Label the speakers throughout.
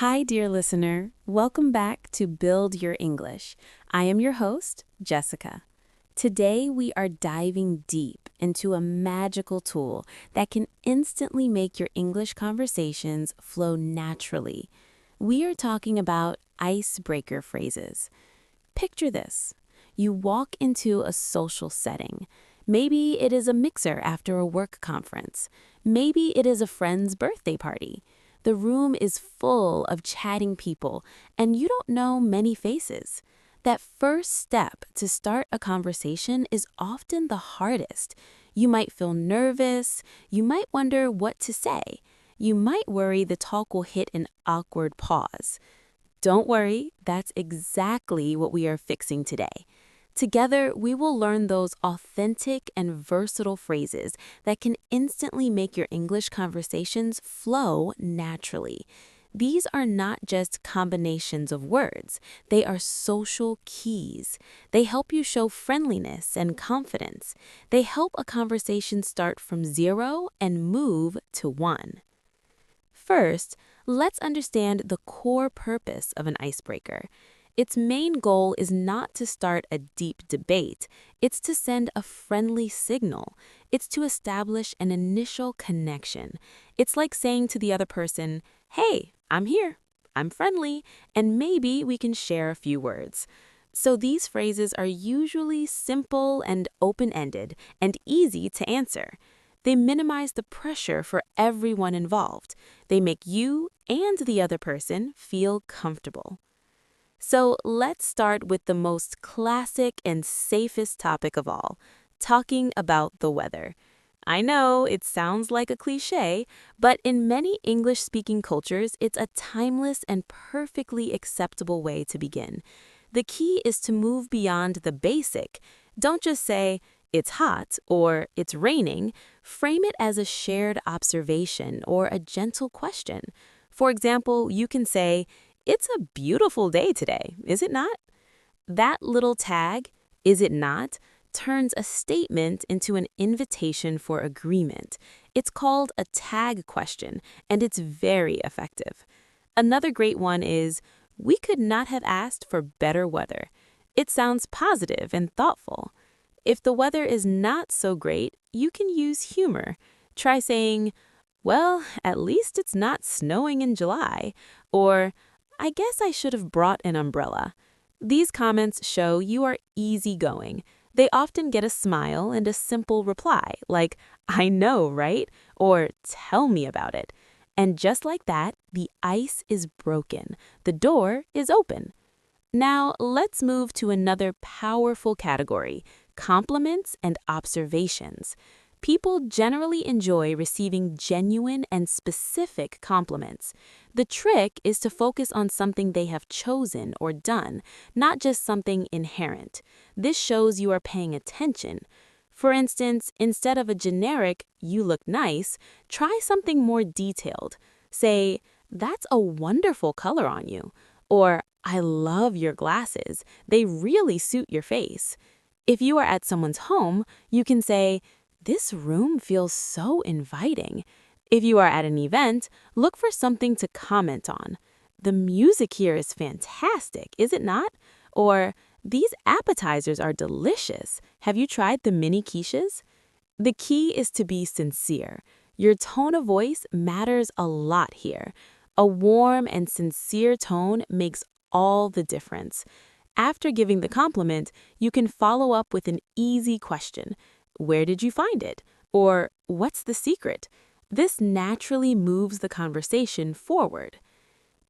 Speaker 1: Hi, dear listener. Welcome back to Build Your English. I am your host, Jessica. Today, we are diving deep into a magical tool that can instantly make your English conversations flow naturally. We are talking about icebreaker phrases. Picture this. You walk into a social setting. Maybe it is a mixer after a work conference. Maybe it is a friend's birthday party. The room is full of chatting people, and you don't know many faces. That first step to start a conversation is often the hardest. You might feel nervous. You might wonder what to say. You might worry the talk will hit an awkward pause. Don't worry, that's exactly what we are fixing today. Together, we will learn those authentic and versatile phrases that can instantly make your English conversations flow naturally. These are not just combinations of words, they are social keys. They help you show friendliness and confidence. They help a conversation start from 0 and move to 1. First, let's understand the core purpose of an icebreaker. Its main goal is not to start a deep debate. It's to send a friendly signal. It's to establish an initial connection. It's like saying to the other person, "Hey, I'm here. I'm friendly, and maybe we can share a few words." So these phrases are usually simple and open-ended and easy to answer. They minimize the pressure for everyone involved. They make you and the other person feel comfortable. So let's start with the most classic and safest topic of all, talking about the weather. I know it sounds like a cliche, but in many English-speaking cultures, it's a timeless and perfectly acceptable way to begin. The key is to move beyond the basic. Don't just say, "It's hot" or "It's raining." Frame it as a shared observation or a gentle question. For example, you can say, "It's a beautiful day today, is it not?" That little tag, "is it not?" turns a statement into an invitation for agreement. It's called a tag question, and it's very effective. Another great one is, "We could not have asked for better weather." It sounds positive and thoughtful. If the weather is not so great, you can use humor. Try saying, "Well, at least it's not snowing in July," or "I guess I should have brought an umbrella." These comments show you are easygoing. They often get a smile and a simple reply, like, "I know, right?" or "Tell me about it." And just like that, the ice is broken. The door is open. Now, let's move to another powerful category, compliments and observations. People generally enjoy receiving genuine and specific compliments. The trick is to focus on something they have chosen or done, not just something inherent. This shows you are paying attention. For instance, instead of a generic, "You look nice," try something more detailed. Say, "That's a wonderful color on you," or "I love your glasses. They really suit your face." If you are at someone's home, you can say, "This room feels so inviting." If you are at an event, look for something to comment on. "The music here is fantastic, is it not?" Or, "These appetizers are delicious. Have you tried the mini quiches?" The key is to be sincere. Your tone of voice matters a lot here. A warm and sincere tone makes all the difference. After giving the compliment, you can follow up with an easy question. "Where did you find it?" Or, "What's the secret?" This naturally moves the conversation forward.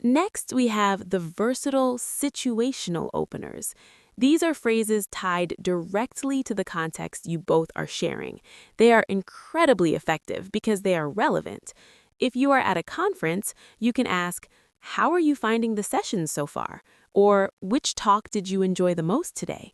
Speaker 1: Next, we have the versatile situational openers. These are phrases tied directly to the context you both are sharing. They are incredibly effective because they are relevant. If you are at a conference, you can ask, "How are you finding the session so far?" Or, "Which talk did you enjoy the most today?"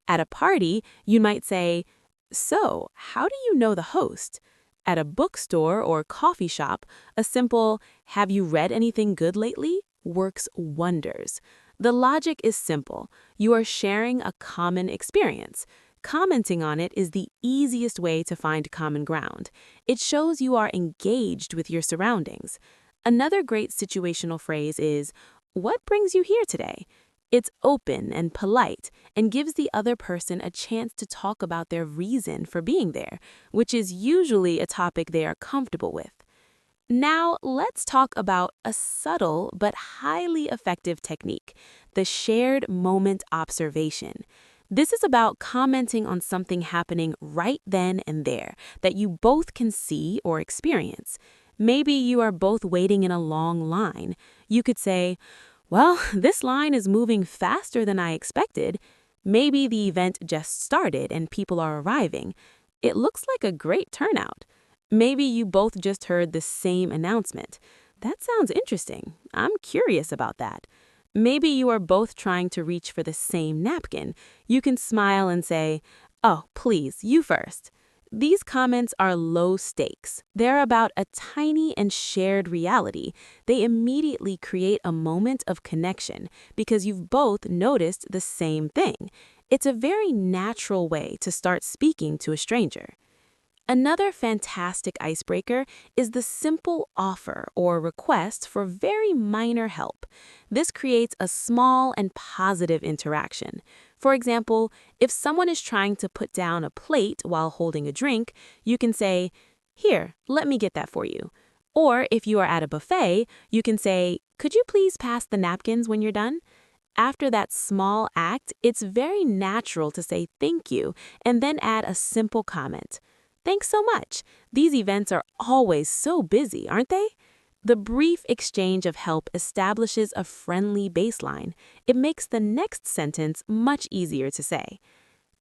Speaker 1: At a party, you might say, "So, how do you know the host?" At a bookstore or coffee shop, a simple, "Have you read anything good lately?" works wonders. The logic is simple. You are sharing a common experience. Commenting on it is the easiest way to find common ground. It shows you are engaged with your surroundings. Another great situational phrase is, "What brings you here today?" It's open and polite and gives the other person a chance to talk about their reason for being there, which is usually a topic they are comfortable with. Now, let's talk about a subtle but highly effective technique, the shared moment observation. This is about commenting on something happening right then and there that you both can see or experience. Maybe you are both waiting in a long line. You could say, "Well, this line is moving faster than I expected." Maybe the event just started and people are arriving. "It looks like a great turnout." Maybe you both just heard the same announcement. "That sounds interesting. I'm curious about that." Maybe you are both trying to reach for the same napkin. You can smile and say, "Oh, please, you first." These comments are low stakes. They're about a tiny and shared reality. They immediately create a moment of connection because you've both noticed the same thing. It's a very natural way to start speaking to a stranger. Another fantastic icebreaker is the simple offer or request for very minor help. This creates a small and positive interaction. For example, if someone is trying to put down a plate while holding a drink, you can say, "Here, let me get that for you." Or if you are at a buffet, you can say, "Could you please pass the napkins when you're done?" After that small act, it's very natural to say thank you and then add a simple comment. "Thanks so much. These events are always so busy, aren't they?" The brief exchange of help establishes a friendly baseline. It makes the next sentence much easier to say.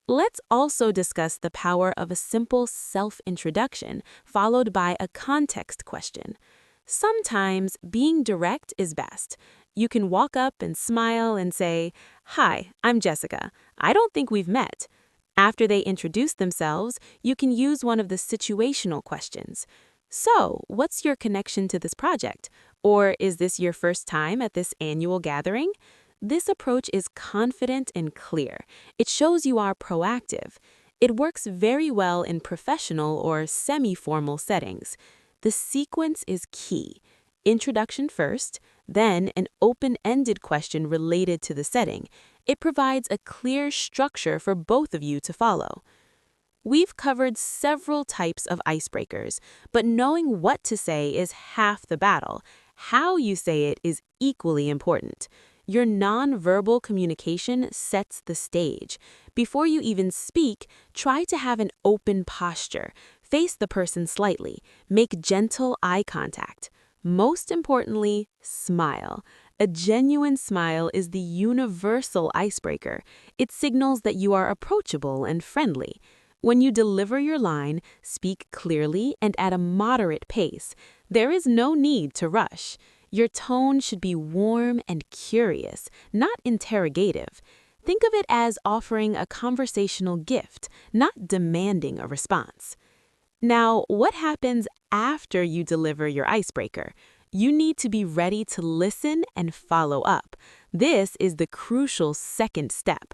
Speaker 1: Let's also discuss the power of a simple self-introduction followed by a context question. Sometimes being direct is best. You can walk up and smile and say, "Hi, I'm Jessica. I don't think we've met." After they introduce themselves, you can use one of the situational questions. "So, what's your connection to this project?" Or, "Is this your first time at this annual gathering?" This approach is confident and clear. It shows you are proactive. It works very well in professional or semi-formal settings. The sequence is key. Introduction first, then an open-ended question related to the setting. It provides a clear structure for both of you to follow. We've covered several types of icebreakers, but knowing what to say is half the battle. How you say it is equally important. Your nonverbal communication sets the stage. Before you even speak, try to have an open posture. Face the person slightly. Make gentle eye contact. Most importantly, smile. A genuine smile is the universal icebreaker. It signals that you are approachable and friendly. When you deliver your line, speak clearly and at a moderate pace. There is no need to rush. Your tone should be warm and curious, not interrogative. Think of it as offering a conversational gift, not demanding a response. Now, what happens after you deliver your icebreaker? You need to be ready to listen and follow up. This is the crucial second step.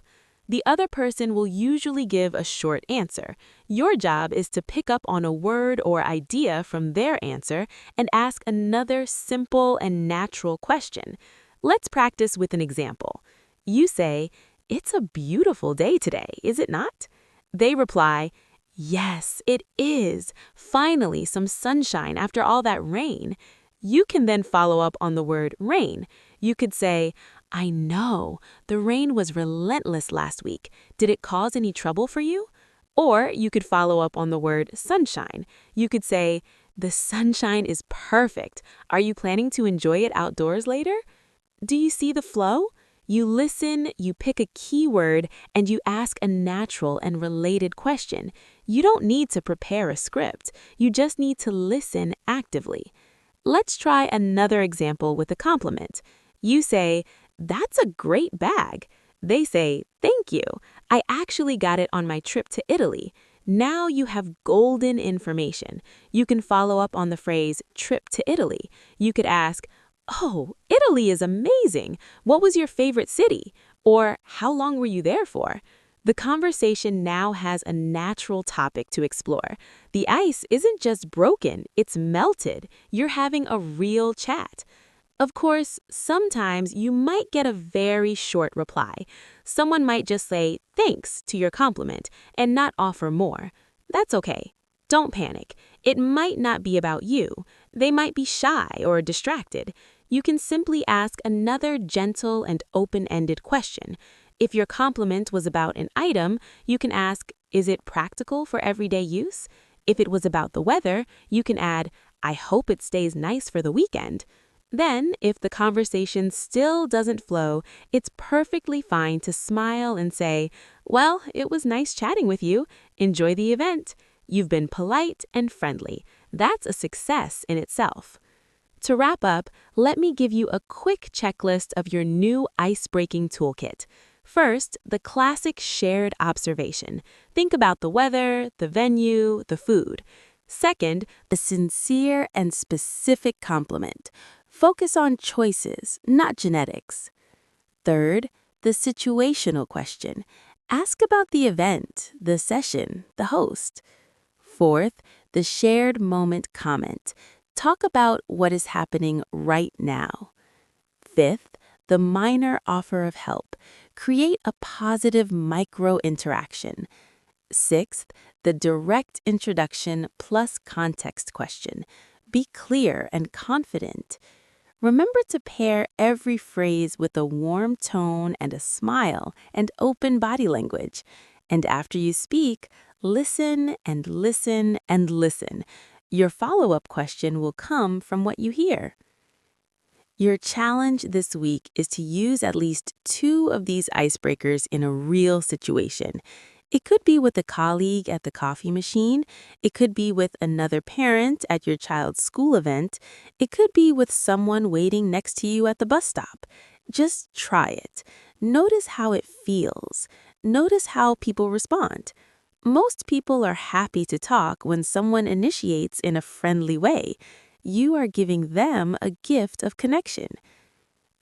Speaker 1: The other person will usually give a short answer. Your job is to pick up on a word or idea from their answer and ask another simple and natural question. Let's practice with an example. You say, "It's a beautiful day today, is it not?" They reply, "Yes, it is. Finally, some sunshine after all that rain." You can then follow up on the word rain. You could say, "I know. The rain was relentless last week. Did it cause any trouble for you?" Or you could follow up on the word sunshine. You could say, "The sunshine is perfect. Are you planning to enjoy it outdoors later?" Do you see the flow? You listen, you pick a key word, and you ask a natural and related question. You don't need to prepare a script. You just need to listen actively. Let's try another example with a compliment. You say, "That's a great bag." They say, "Thank you. I actually got it on my trip to Italy." Now you have golden information. You can follow up on the phrase trip to Italy. You could ask, "Oh, Italy is amazing. What was your favorite city?" Or, "How long were you there for?" The conversation now has a natural topic to explore. The ice isn't just broken, it's melted. You're having a real chat. Of course, sometimes you might get a very short reply. Someone might just say thanks to your compliment and not offer more. That's okay. Don't panic. It might not be about you. They might be shy or distracted. You can simply ask another gentle and open-ended question. If your compliment was about an item, you can ask, is it practical for everyday use? If it was about the weather, you can add, I hope it stays nice for the weekend. Then, if the conversation still doesn't flow, it's perfectly fine to smile and say, well, it was nice chatting with you. Enjoy the event. You've been polite and friendly. That's a success in itself. To wrap up, let me give you a quick checklist of your new ice-breaking toolkit. First, the classic shared observation. Think about the weather, the venue, the food. Second, the sincere and specific compliment. Focus on choices, not genetics. Third, the situational question. Ask about the event, the session, the host. Fourth, the shared moment comment. Talk about what is happening right now. Fifth, the minor offer of help. Create a positive micro-interaction. Sixth, the direct introduction plus context question. Be clear and confident. Remember to pair every phrase with a warm tone and a smile and open body language. And after you speak, listen and listen and listen. Your follow-up question will come from what you hear. Your challenge this week is to use at least 2 of these icebreakers in a real situation. It could be with a colleague at the coffee machine. It could be with another parent at your child's school event. It could be with someone waiting next to you at the bus stop. Just try it. Notice how it feels. Notice how people respond. Most people are happy to talk when someone initiates in a friendly way. You are giving them a gift of connection.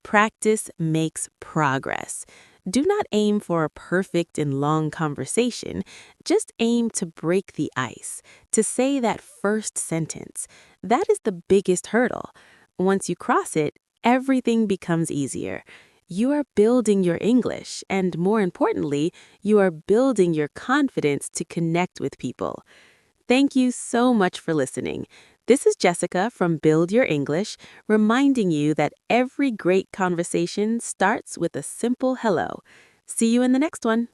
Speaker 1: Practice makes progress. Do not aim for a perfect and long conversation. Just aim to break the ice, to say that first sentence. That is the biggest hurdle. Once you cross it, everything becomes easier. You are building your English, and more importantly, you are building your confidence to connect with people. Thank you so much for listening. This is Jessica from Build Your English, reminding you that every great conversation starts with a simple hello. See you in the next one.